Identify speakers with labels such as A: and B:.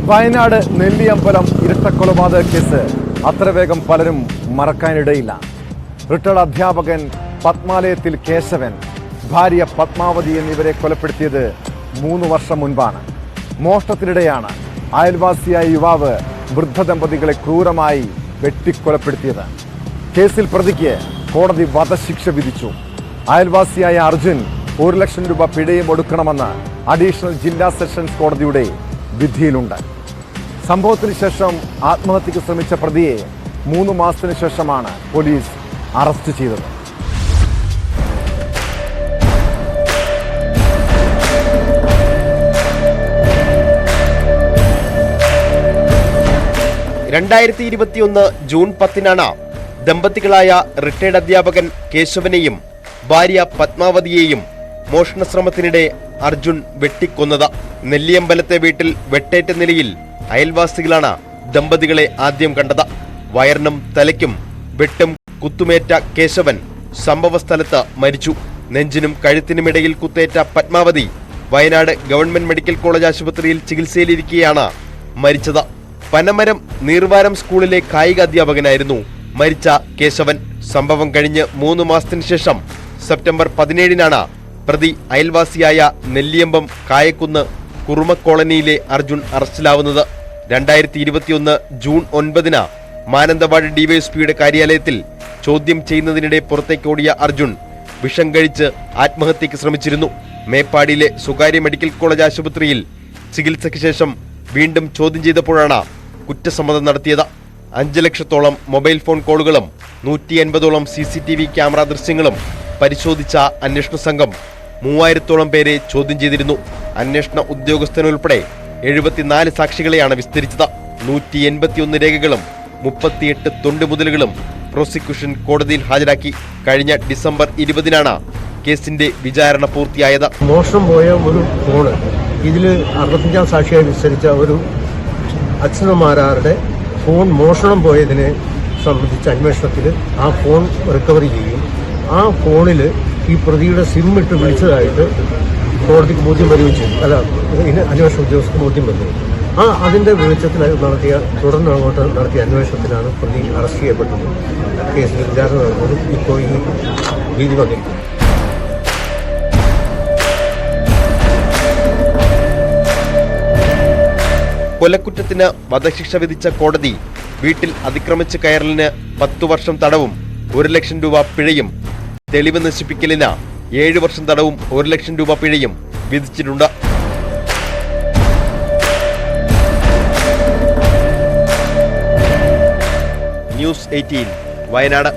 A: Wayanad നെല്ലിയമ്പലം ഇരട്ടക്കൊലപാതക case അത്ര വേഗം പലരും മറക്കാനിടയില്ല. റിട്ടയർഡ് അധ്യാപകൻ പത്മാലയത്തിൽ കേശവൻ, ഭാര്യ പത്മാവതി എന്നിവരെ കൊലപ്പെടുത്തിയത് 3 വർഷം മുൻപാണ്. മോഷണത്തിനിടെയാണ് അയൽവാസിയായ യുവാവ് വൃദ്ധ ദമ്പതികളെ ക്രൂരമായി വെട്ടിക്കൊലപ്പെടുത്തിയത്. കേസിൽ പ്രതിക്ക് കോടതി വധശിക്ഷ വിധിച്ചു. അയൽവാസിയായ അർജുൻ 1 ലക്ഷം രൂപ പിഴയും ഒടുക്കണമെന്ന് അഡീഷണൽ ജില്ലാ സെഷൻസ് കോടതിയുടെ വിധിയിലുണ്ട്. സംഭവത്തിന് ശേഷം ആത്മഹത്യക്ക് ശ്രമിച്ച പ്രതിയെ 3 മാസത്തിന് ശേഷമാണ് പോലീസ് അറസ്റ്റ് ചെയ്തത്.
B: ജൂൺ 10 ദമ്പതികളായ റിട്ടയർഡ് അധ്യാപകൻ കേശവനെയും ഭാര്യ പത്മാവതിയെയും മോഷണ ശ്രമത്തിനിടെ അർജുൻ വെട്ടിക്കൊന്നത്. നെല്ലിയമ്പലത്തെ വീട്ടിൽ വെട്ടേറ്റ നിലയിൽ അയൽവാസികളാണ് ദമ്പതികളെ ആദ്യം കണ്ടത്. വയറിനും തലയ്ക്കും വെട്ടും കുത്തുമേറ്റ കേശവൻ സംഭവ സ്ഥലത്ത് മരിച്ചു. നെഞ്ചിനും കഴുത്തിനുമിടയിൽ കുത്തേറ്റ Padmavathi Wayanad government medical college ആശുപത്രിയിൽ ചികിത്സയിലിരിക്കെയാണ് മരിച്ചത്. പനമരം നീർവാരം സ്കൂളിലെ കായിക അധ്യാപകനായിരുന്നു മരിച്ച കേശവൻ. സംഭവം കഴിഞ്ഞ് 3 മാസത്തിന് ശേഷം സെപ്റ്റംബർ 17 പ്രതി അയൽവാസിയായ നെല്ലിയമ്പം കായക്കുന്ന് കുറുമ കോളനിയിലെ അർജുൻ അറസ്റ്റിലാവുന്നത്. 2021 ജൂൺ 9 മാനന്തവാടി ഡിവൈഎസ്പിയുടെ കാര്യാലയത്തിൽ ചോദ്യം ചെയ്യുന്നതിനിടെ പുറത്തേക്കോടിയ അർജുൻ വിഷം കഴിച്ച് ആത്മഹത്യക്ക് ശ്രമിച്ചിരുന്നു. മേപ്പാടിയിലെ സ്വകാര്യ മെഡിക്കൽ കോളേജ് ആശുപത്രിയിൽ ചികിത്സയ്ക്ക് ശേഷം വീണ്ടും ചോദ്യം ചെയ്തപ്പോഴാണ് കുറ്റസമ്മതം നടത്തിയത്. 5 ലക്ഷത്തോളം മൊബൈൽ ഫോൺ കോളുകളും 150ഓളം CCTV ക്യാമറ ദൃശ്യങ്ങളും പരിശോധിച്ച അന്വേഷണ സംഘം 3000ഓളം പേരെ ചോദ്യം ചെയ്തിരുന്നു. അന്വേഷണ ഉദ്യോഗസ്ഥനുൾപ്പെടെ 74 സാക്ഷികളെയാണ് വിസ്തരിച്ചത്. 181 രേഖകളും 38 തൊണ്ടുമുതലുകളും പ്രോസിക്യൂഷൻ കോടതിയിൽ ഹാജരാക്കി. കഴിഞ്ഞ ഡിസംബർ 20 കേസിന്റെ വിചാരണ പൂർത്തിയായത്.
C: മോഷണം പോയ ഒരു ഫോണ് ഇതിൽ 65 സാക്ഷിയായി വിസ്തരിച്ച ഒരു അച്ഛനമാരുടെ ഫോൺ മോഷണം പോയതിനെ സംബന്ധിച്ച അന്വേഷണത്തിൽ ആ ഫോൺ റിക്കവറി ചെയ്യും. ആ ഫോണിൽ ഈ പ്രതിയുടെ സിം ഇട്ട് വിളിച്ചതായിട്ട് കോടതിക്ക് ബോധ്യം വരികയും ചെയ്തു. അന്വേഷണ ഉദ്യോഗസ്ഥർക്ക് ബോധ്യം വന്നു. അതിന്റെ വെളിച്ചത്തിൽ തുടർന്ന് അങ്ങോട്ട് നടത്തിയ അന്വേഷണത്തിലാണ് പ്രതി അറസ്റ്റ് ചെയ്യപ്പെട്ടത്. കേസിൽ വിചാരണ നടന്നത് ഇപ്പോൾ ഈ രീതി വന്നിരിക്കുന്നു.
B: കൊലക്കുറ്റത്തിന് വധശിക്ഷ വിധിച്ച കോടതി വീട്ടിൽ അതിക്രമിച്ച് കയറലിന് 10 വർഷം തടവും 1 ലക്ഷം രൂപ പിഴയും, തെളിവ് നശിപ്പിക്കലിന് 7 വർഷം തടവും 1 ലക്ഷം രൂപ പിഴയും വിധിച്ചിട്ടുണ്ട്. ന്യൂസ് 18 വയനാട്.